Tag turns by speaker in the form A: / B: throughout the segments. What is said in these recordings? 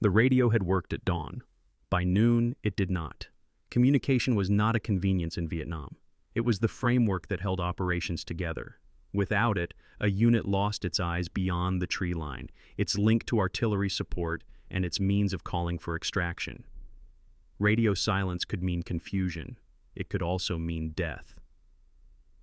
A: The radio had worked at dawn. By noon, it did not. Communication was not a convenience in Vietnam. It was the framework that held operations together. Without it, a unit lost its eyes beyond the tree line, its link to artillery support, and its means of calling for extraction. Radio silence could mean confusion. It could also mean death.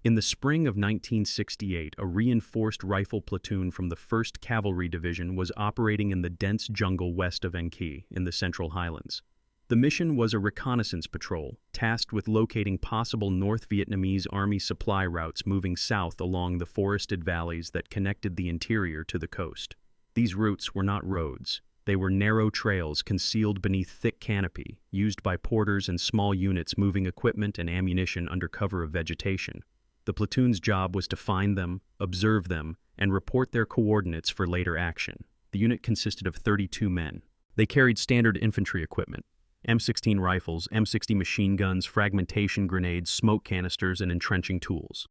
A: In the spring of 1968, a reinforced rifle platoon from the 1st Cavalry Division was operating in the dense jungle west of En Quy, in the Central Highlands. The mission was a reconnaissance patrol, tasked with locating possible North Vietnamese Army supply routes moving south along the forested valleys that connected the interior to the coast. These routes were not roads. They were narrow trails concealed beneath thick canopy, used by porters and small units moving equipment and ammunition under cover of vegetation. The platoon's job was to find them, observe them, and report their coordinates for later action. The unit consisted of 32 men. They carried standard infantry equipment: M16 rifles, M60 machine guns, fragmentation grenades, smoke canisters, and entrenching tools.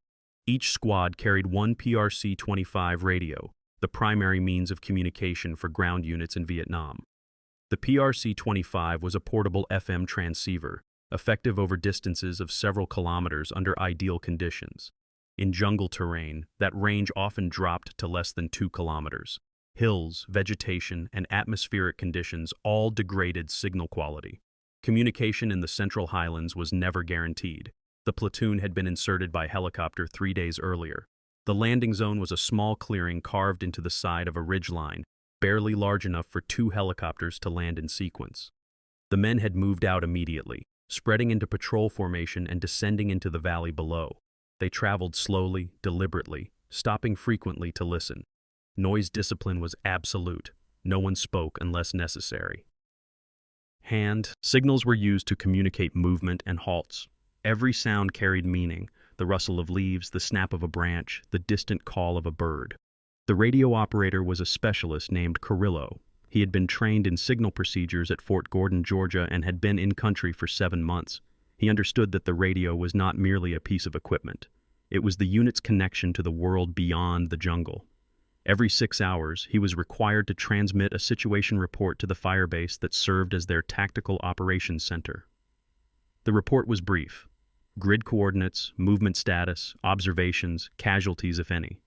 A: Each squad carried one PRC-25 radio, the primary means of communication for ground units in Vietnam. The PRC-25 was a portable FM transceiver, effective over distances of several kilometers under ideal conditions. In jungle terrain, that range often dropped to less than 2 kilometers. Hills, vegetation, and atmospheric conditions all degraded signal quality. Communication in the Central Highlands was never guaranteed. The platoon had been inserted by helicopter 3 days earlier. The landing zone was a small clearing carved into the side of a ridgeline, barely large enough for 2 helicopters to land in sequence. The men had moved out immediately, spreading into patrol formation and descending into the valley below. They traveled slowly, deliberately, stopping frequently to listen. Noise discipline was absolute. No one spoke unless necessary. Hand signals were used to communicate movement and halts. Every sound carried meaning: the rustle of leaves, the snap of a branch, the distant call of a bird. The radio operator was a specialist named Carrillo. He had been trained in signal procedures at Fort Gordon, Georgia, and had been in country for 7 months. He understood that the radio was not merely a piece of equipment. It was the unit's connection to the world beyond the jungle. Every 6 hours, he was required to transmit a situation report to the firebase that served as their tactical operations center. The report was brief: grid coordinates, movement status, observations, casualties if any.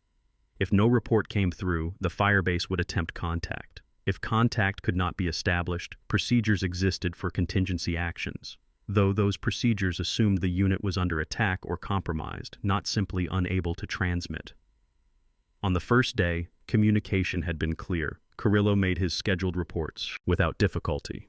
A: If no report came through, the firebase would attempt contact. If contact could not be established, procedures existed for contingency actions, though those procedures assumed the unit was under attack or compromised, not simply unable to transmit. On the first day, communication had been clear. Carrillo made his scheduled reports without difficulty.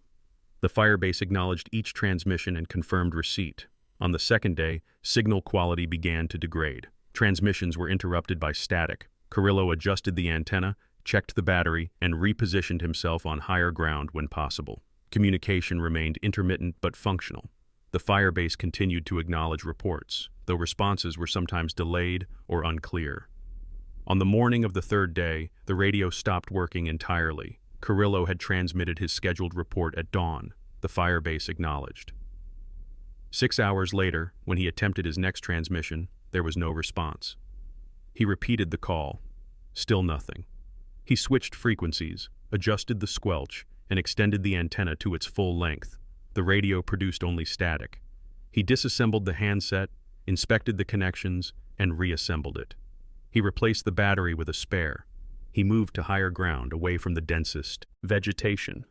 A: The firebase acknowledged each transmission and confirmed receipt. On the second day, signal quality began to degrade. Transmissions were interrupted by static. Carrillo adjusted the antenna, checked the battery, and repositioned himself on higher ground when possible. Communication remained intermittent but functional. The firebase continued to acknowledge reports, though responses were sometimes delayed or unclear. On the morning of the third day, the radio stopped working entirely. Carrillo had transmitted his scheduled report at dawn. The firebase acknowledged. 6 hours later, when he attempted his next transmission, there was no response. He repeated the call. Still nothing. He switched frequencies, adjusted the squelch, and extended the antenna to its full length. The radio produced only static. He disassembled the handset, inspected the connections, and reassembled it. He replaced the battery with a spare. He moved to higher ground, away from the densest vegetation.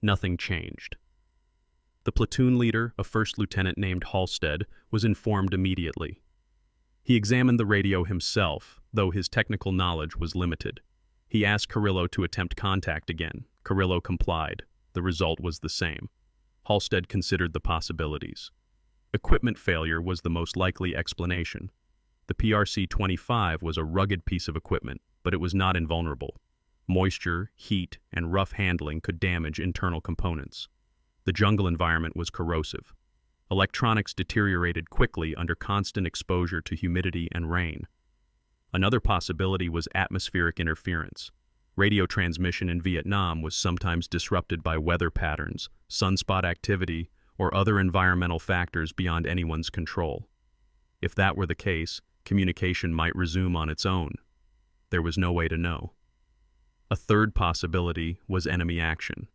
A: Nothing changed. The platoon leader, a first lieutenant named Halstead, was informed immediately. He examined the radio himself, though his technical knowledge was limited. He asked Carrillo to attempt contact again. Carrillo complied. The result was the same. Halstead considered the possibilities. Equipment failure was the most likely explanation. The PRC-25 was a rugged piece of equipment, but it was not invulnerable. Moisture, heat, and rough handling could damage internal components. The jungle environment was corrosive. Electronics deteriorated quickly under constant exposure to humidity and rain. Another possibility was atmospheric interference. Radio transmission in Vietnam was sometimes disrupted by weather patterns, sunspot activity, or other environmental factors beyond anyone's control. If that were the case, communication might resume on its own. There was no way to know. A third possibility was enemy action.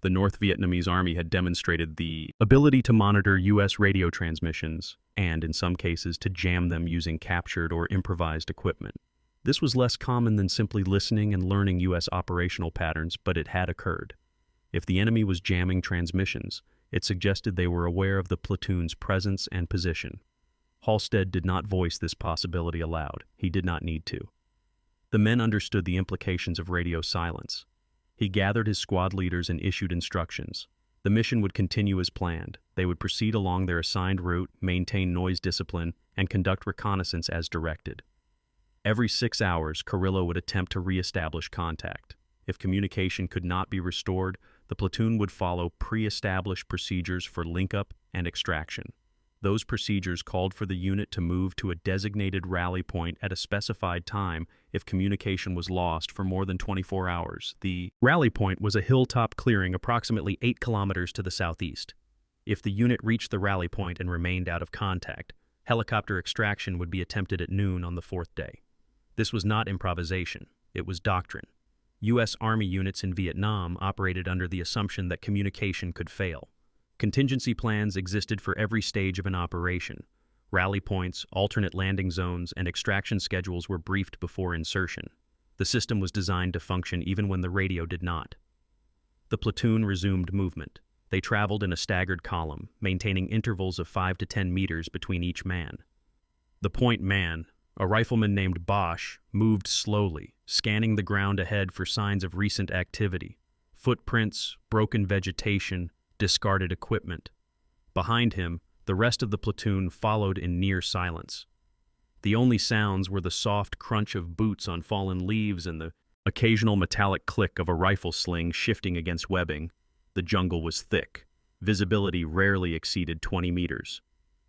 A: The North Vietnamese Army had demonstrated the ability to monitor U.S. radio transmissions and, in some cases, to jam them using captured or improvised equipment. This was less common than simply listening and learning U.S. operational patterns, but it had occurred. If the enemy was jamming transmissions, it suggested they were aware of the platoon's presence and position. Halstead did not voice this possibility aloud. He did not need to. The men understood the implications of radio silence. He gathered his squad leaders and issued instructions. The mission would continue as planned. They would proceed along their assigned route, maintain noise discipline, and conduct reconnaissance as directed. Every 6 hours, Carrillo would attempt to re-establish contact. If communication could not be restored, the platoon would follow pre-established procedures for link-up and extraction. Those procedures called for the unit to move to a designated rally point at a specified time if communication was lost for more than 24 hours. The rally point was a hilltop clearing approximately 8 kilometers to the southeast. If the unit reached the rally point and remained out of contact, helicopter extraction would be attempted at noon on the 4th day. This was not improvisation, it was doctrine. U.S. Army units in Vietnam operated under the assumption that communication could fail. Contingency plans existed for every stage of an operation. Rally points, alternate landing zones, and extraction schedules were briefed before insertion. The system was designed to function even when the radio did not. The platoon resumed movement. They traveled in a staggered column, maintaining intervals of 5 to 10 meters between each man. The point man, a rifleman named Bosch, moved slowly, scanning the ground ahead for signs of recent activity. Footprints, broken vegetation, discarded equipment. Behind him, the rest of the platoon followed in near silence. The only sounds were the soft crunch of boots on fallen leaves and the occasional metallic click of a rifle sling shifting against webbing. The jungle was thick. Visibility rarely exceeded 20 meters.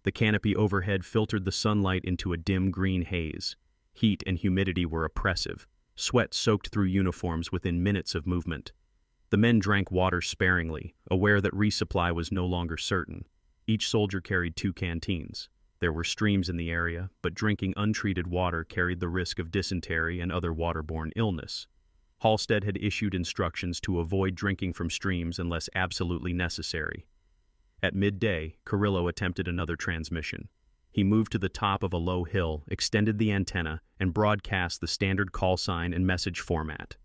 A: The canopy overhead filtered the sunlight into a dim green haze. Heat and humidity were oppressive. Sweat soaked through uniforms within minutes of movement. The men drank water sparingly, aware that resupply was no longer certain. Each soldier carried 2 canteens. There were streams in the area, but drinking untreated water carried the risk of dysentery and other waterborne illness. Halstead had issued instructions to avoid drinking from streams unless absolutely necessary. At midday, Carrillo attempted another transmission. He moved to the top of a low hill, extended the antenna, and broadcast the standard call sign and message format.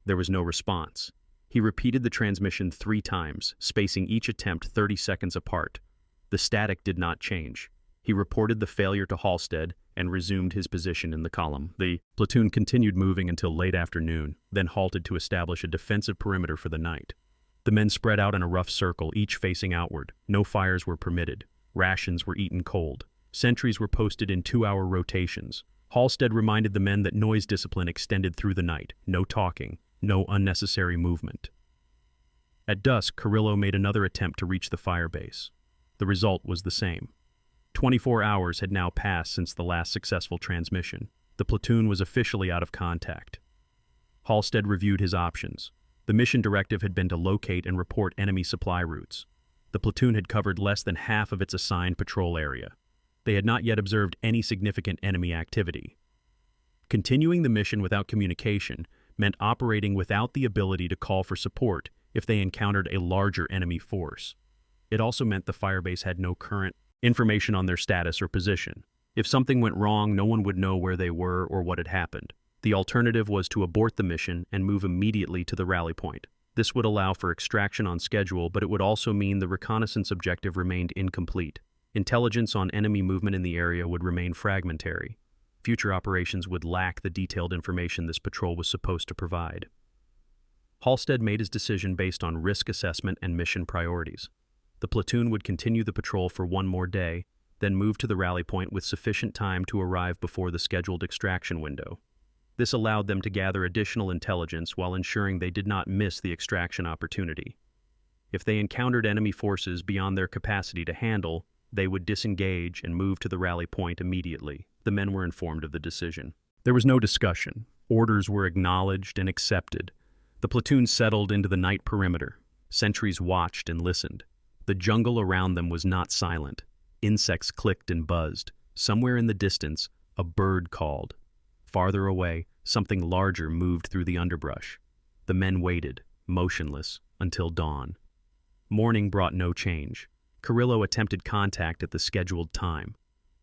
A: There was no response. He repeated the transmission 3 times, spacing each attempt 30 seconds apart. The static did not change. He reported the failure to Halstead and resumed his position in the column. The platoon continued moving until late afternoon, then halted to establish a defensive perimeter for the night. The men spread out in a rough circle, each facing outward. No fires were permitted. Rations were eaten cold. Sentries were posted in 2-hour rotations. Halstead reminded the men that noise discipline extended through the night. No talking. No unnecessary movement. At dusk, Carrillo made another attempt to reach the fire base. The result was the same. 24 hours had now passed since the last successful transmission. The platoon was officially out of contact. Halstead reviewed his options. The mission directive had been to locate and report enemy supply routes. The platoon had covered less than half of its assigned patrol area. They had not yet observed any significant enemy activity. Continuing the mission without communication meant operating without the ability to call for support if they encountered a larger enemy force. It also meant the firebase had no current information on their status or position. If something went wrong, no one would know where they were or what had happened. The alternative was to abort the mission and move immediately to the rally point. This would allow for extraction on schedule, but it would also mean the reconnaissance objective remained incomplete. Intelligence on enemy movement in the area would remain fragmentary. Future operations would lack the detailed information this patrol was supposed to provide. Halstead made his decision based on risk assessment and mission priorities. The platoon would continue the patrol for 1 more day, then move to the rally point with sufficient time to arrive before the scheduled extraction window. This allowed them to gather additional intelligence while ensuring they did not miss the extraction opportunity. If they encountered enemy forces beyond their capacity to handle, they would disengage and move to the rally point immediately. The men were informed of the decision. There was no discussion. Orders were acknowledged and accepted. The platoon settled into the night perimeter. Sentries watched and listened. The jungle around them was not silent. Insects clicked and buzzed. Somewhere in the distance, a bird called. Farther away, something larger moved through the underbrush. The men waited, motionless, until dawn. Morning brought no change. Carrillo attempted contact at the scheduled time.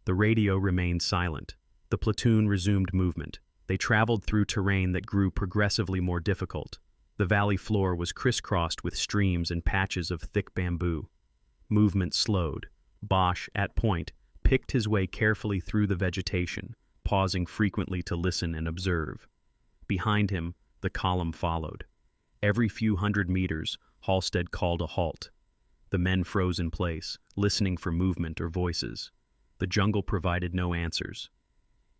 A: The radio remained silent. The platoon resumed movement. They traveled through terrain that grew progressively more difficult. The valley floor was crisscrossed with streams and patches of thick bamboo. Movement slowed. Bosch, at point, picked his way carefully through the vegetation, pausing frequently to listen and observe. Behind him, the column followed. Every few hundred meters, Halstead called a halt. The men froze in place, listening for movement or voices. The jungle provided no answers.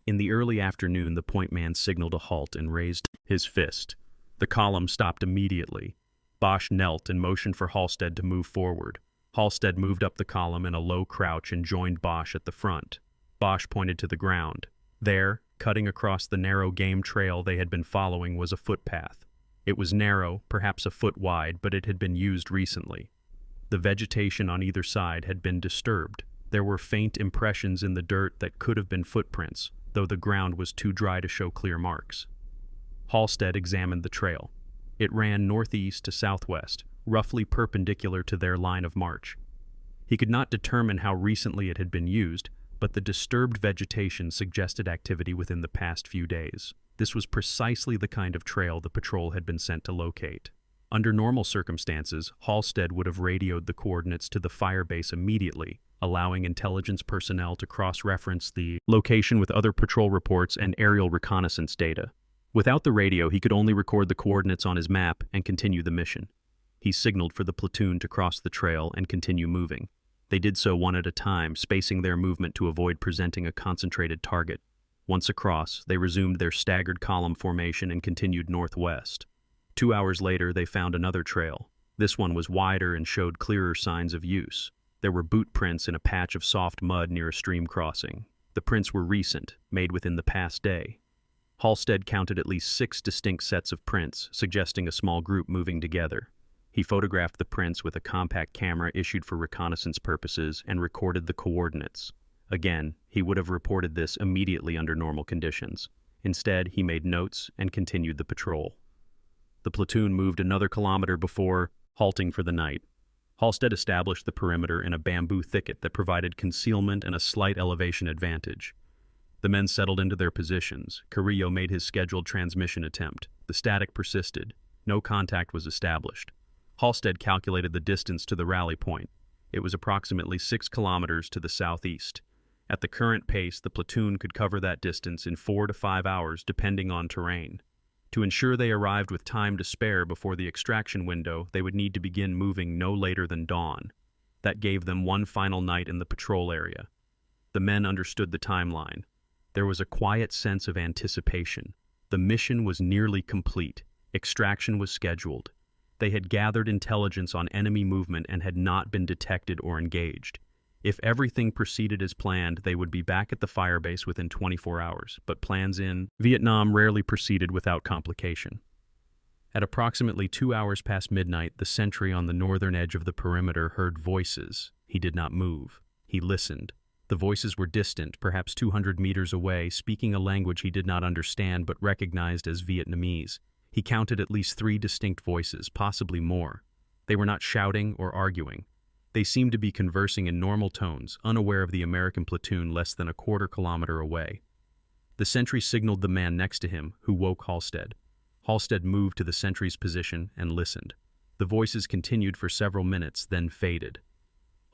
A: In the early afternoon, the point man signaled a halt and raised his fist. The column stopped immediately. Bosch knelt and motioned for Halstead to move forward. Halstead moved up the column in a low crouch and joined Bosch at the front. Bosch pointed to the ground. There, cutting across the narrow game trail they had been following, was a footpath. It was narrow, perhaps a foot wide, but it had been used recently. The vegetation on either side had been disturbed. There were faint impressions in the dirt that could have been footprints, though the ground was too dry to show clear marks. Halstead examined the trail. It ran northeast to southwest, roughly perpendicular to their line of march. He could not determine how recently it had been used, but the disturbed vegetation suggested activity within the past few days. This was precisely the kind of trail the patrol had been sent to locate. Under normal circumstances, Halstead would have radioed the coordinates to the firebase immediately, allowing intelligence personnel to cross-reference the location with other patrol reports and aerial reconnaissance data. Without the radio, he could only record the coordinates on his map and continue the mission. He signaled for the platoon to cross the trail and continue moving. They did so one at a time, spacing their movement to avoid presenting a concentrated target. Once across, they resumed their staggered column formation and continued northwest. 2 hours later, they found another trail. This one was wider and showed clearer signs of use. There were boot prints in a patch of soft mud near a stream crossing. The prints were recent, made within the past day. Halstead counted at least 6 distinct sets of prints, suggesting a small group moving together. He photographed the prints with a compact camera issued for reconnaissance purposes and recorded the coordinates. Again, he would have reported this immediately under normal conditions. Instead, he made notes and continued the patrol. The platoon moved another kilometer before halting for the night. Halstead established the perimeter in a bamboo thicket that provided concealment and a slight elevation advantage. The men settled into their positions. Carrillo made his scheduled transmission attempt. The static persisted. No contact was established. Halstead calculated the distance to the rally point. It was approximately 6 kilometers to the southeast. At the current pace, the platoon could cover that distance in 4 to 5 hours, depending on terrain. To ensure they arrived with time to spare before the extraction window, they would need to begin moving no later than dawn. That gave them one final night in the patrol area. The men understood the timeline. There was a quiet sense of anticipation. The mission was nearly complete. Extraction was scheduled. They had gathered intelligence on enemy movement and had not been detected or engaged. If everything proceeded as planned, they would be back at the firebase within 24 hours, but plans in Vietnam rarely proceeded without complication. At approximately 2 hours past midnight, the sentry on the northern edge of the perimeter heard voices. He did not move. He listened. The voices were distant, perhaps 200 meters away, speaking a language he did not understand but recognized as Vietnamese. He counted at least 3 distinct voices, possibly more. They were not shouting or arguing. They seemed to be conversing in normal tones, unaware of the American platoon less than a quarter kilometer away. The sentry signaled the man next to him, who woke Halstead. Halstead moved to the sentry's position and listened. The voices continued for several minutes, then faded.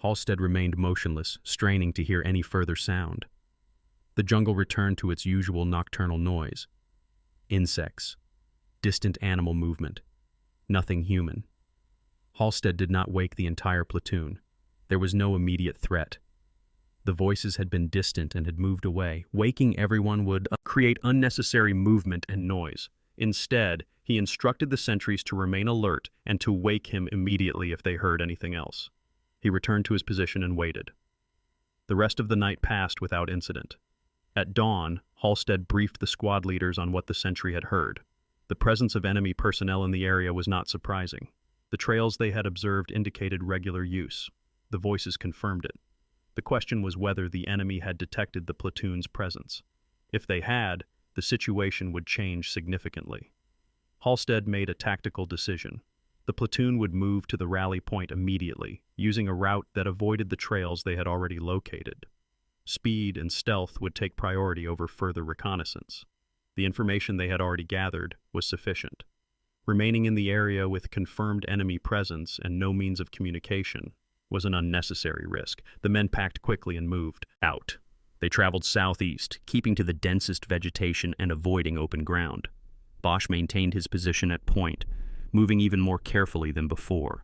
A: Halstead remained motionless, straining to hear any further sound. The jungle returned to its usual nocturnal noise. Insects. Distant animal movement. Nothing human. Halstead did not wake the entire platoon. There was no immediate threat. The voices had been distant and had moved away. Waking everyone would create unnecessary movement and noise. Instead, he instructed the sentries to remain alert and to wake him immediately if they heard anything else. He returned to his position and waited. The rest of the night passed without incident. At dawn, Halstead briefed the squad leaders on what the sentry had heard. The presence of enemy personnel in the area was not surprising. The trails they had observed indicated regular use. The voices confirmed it. The question was whether the enemy had detected the platoon's presence. If they had, the situation would change significantly. Halstead made a tactical decision. The platoon would move to the rally point immediately, using a route that avoided the trails they had already located. Speed and stealth would take priority over further reconnaissance. The information they had already gathered was sufficient. Remaining in the area with confirmed enemy presence and no means of communication was an unnecessary risk. The men packed quickly and moved out. They traveled southeast, keeping to the densest vegetation and avoiding open ground. Bosch maintained his position at point, moving even more carefully than before.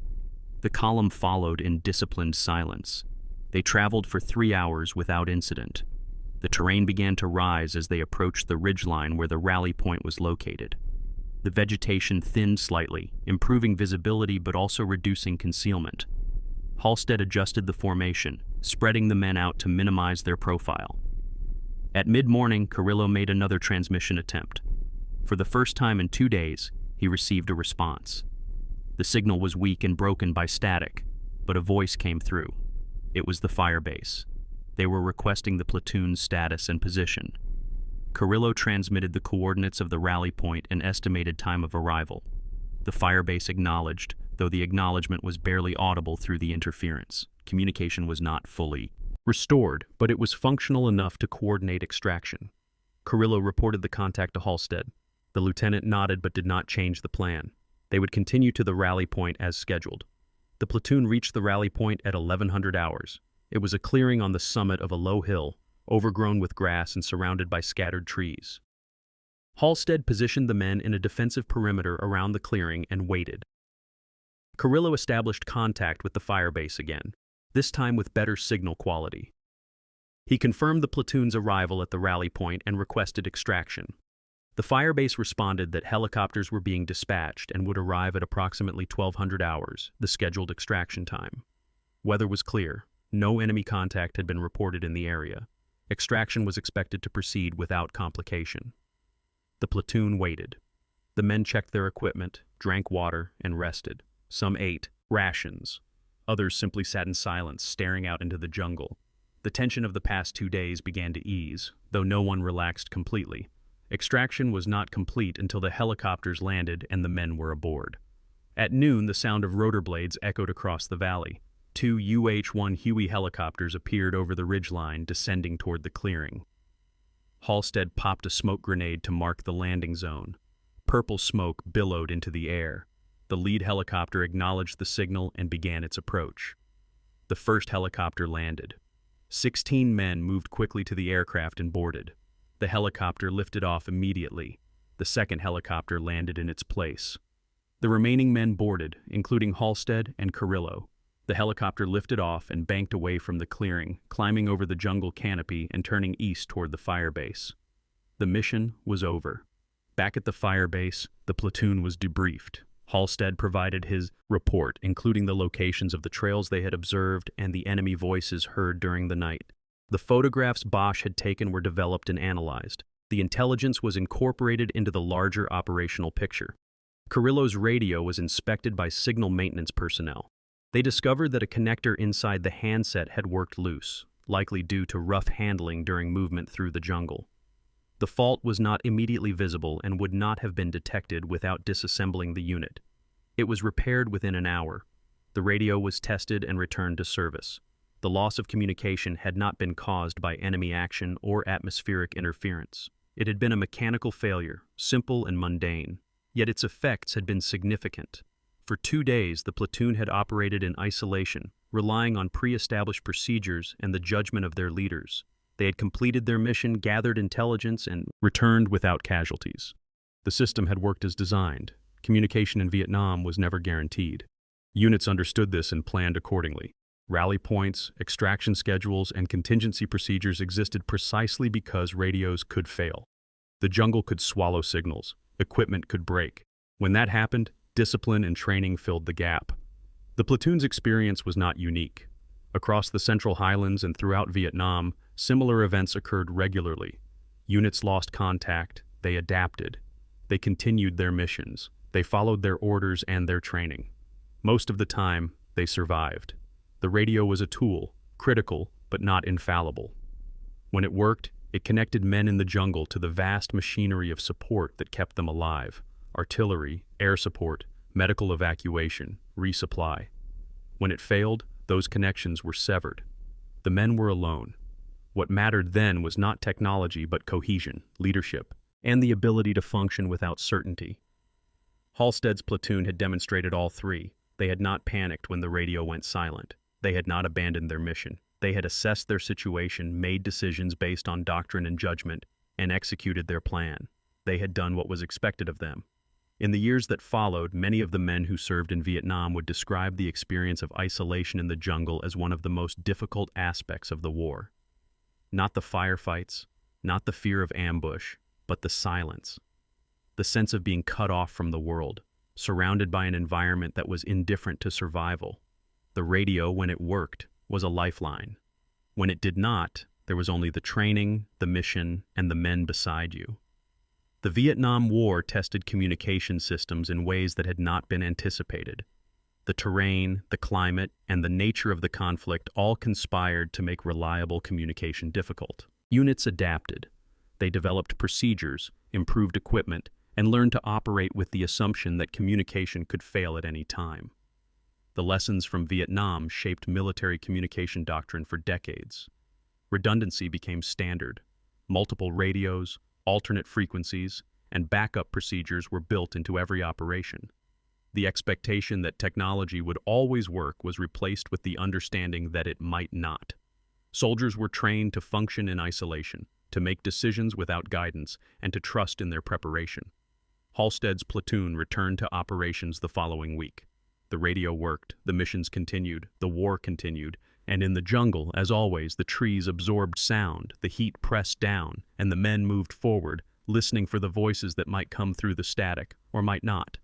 A: The column followed in disciplined silence. They traveled for 3 hours without incident. The terrain began to rise as they approached the ridgeline where the rally point was located. The vegetation thinned slightly, improving visibility but also reducing concealment. Halstead adjusted the formation, spreading the men out to minimize their profile. At mid-morning, Carrillo made another transmission attempt. For the first time in 2 days, he received a response. The signal was weak and broken by static, but a voice came through. It was the firebase. They were requesting the platoon's status and position. Carrillo transmitted the coordinates of the rally point and estimated time of arrival. The firebase acknowledged, though the acknowledgement was barely audible through the interference. Communication was not fully restored, but it was functional enough to coordinate extraction. Carrillo reported the contact to Halstead. The lieutenant nodded but did not change the plan. They would continue to the rally point as scheduled. The platoon reached the rally point at 1100 hours. It was a clearing on the summit of a low hill, overgrown with grass and surrounded by scattered trees. Halstead positioned the men in a defensive perimeter around the clearing and waited. Carrillo established contact with the firebase again, this time with better signal quality. He confirmed the platoon's arrival at the rally point and requested extraction. The firebase responded that helicopters were being dispatched and would arrive at approximately 1200 hours, the scheduled extraction time. Weather was clear. No enemy contact had been reported in the area. Extraction was expected to proceed without complication. The platoon waited. The men checked their equipment, drank water, and rested. Some ate rations. Others simply sat in silence, staring out into the jungle. The tension of the past 2 days began to ease, though no one relaxed completely. Extraction was not complete until the helicopters landed and the men were aboard. At noon, the sound of rotor blades echoed across the valley. 2 UH-1 Huey helicopters appeared over the ridgeline, descending toward the clearing. Halstead popped a smoke grenade to mark the landing zone. Purple smoke billowed into the air. The lead helicopter acknowledged the signal and began its approach. The first helicopter landed. 16 men moved quickly to the aircraft and boarded. The helicopter lifted off immediately. The second helicopter landed in its place. The remaining men boarded, including Halstead and Carrillo. The helicopter lifted off and banked away from the clearing, climbing over the jungle canopy and turning east toward the firebase. The mission was over. Back at the firebase, the platoon was debriefed. Halstead provided his report, including the locations of the trails they had observed and the enemy voices heard during the night. The photographs Bosch had taken were developed and analyzed. The intelligence was incorporated into the larger operational picture. Carrillo's radio was inspected by signal maintenance personnel. They discovered that a connector inside the handset had worked loose, likely due to rough handling during movement through the jungle. The fault was not immediately visible and would not have been detected without disassembling the unit. It was repaired within an hour. The radio was tested and returned to service. The loss of communication had not been caused by enemy action or atmospheric interference. It had been a mechanical failure, simple and mundane, yet its effects had been significant. For 2 days, the platoon had operated in isolation, relying on pre-established procedures and the judgment of their leaders. They had completed their mission, gathered intelligence, and returned without casualties. The system had worked as designed. Communication in Vietnam was never guaranteed. Units understood this and planned accordingly. Rally points, extraction schedules, and contingency procedures existed precisely because radios could fail. The jungle could swallow signals. Equipment could break. When that happened, discipline and training filled the gap. The platoon's experience was not unique. Across the Central Highlands and throughout Vietnam, similar events occurred regularly. Units lost contact. They adapted. They continued their missions. They followed their orders and their training. Most of the time, they survived. The radio was a tool, critical but not infallible. When it worked, it connected men in the jungle to the vast machinery of support that kept them alive: artillery, air support, medical evacuation, resupply. When it failed, those connections were severed. The men were alone. What mattered then was not technology but cohesion, leadership, and the ability to function without certainty. Halstead's platoon had demonstrated all three. They had not panicked when the radio went silent. They had not abandoned their mission. They had assessed their situation, made decisions based on doctrine and judgment, and executed their plan. They had done what was expected of them. In the years that followed, many of the men who served in Vietnam would describe the experience of isolation in the jungle as one of the most difficult aspects of the war. Not the firefights, not the fear of ambush, but the silence. The sense of being cut off from the world, surrounded by an environment that was indifferent to survival. The radio, when it worked, was a lifeline. When it did not, there was only the training, the mission, and the men beside you. The Vietnam War tested communication systems in ways that had not been anticipated. The terrain, the climate, and the nature of the conflict all conspired to make reliable communication difficult. Units adapted. They developed procedures, improved equipment, and learned to operate with the assumption that communication could fail at any time. The lessons from Vietnam shaped military communication doctrine for decades. Redundancy became standard. Multiple radios, alternate frequencies, and backup procedures were built into every operation. The expectation that technology would always work was replaced with the understanding that it might not. Soldiers were trained to function in isolation, to make decisions without guidance, and to trust in their preparation. Halstead's platoon returned to operations the following week. The radio worked, the missions continued, the war continued, and in the jungle, as always, the trees absorbed sound, the heat pressed down, and the men moved forward, listening for the voices that might come through the static, or might not.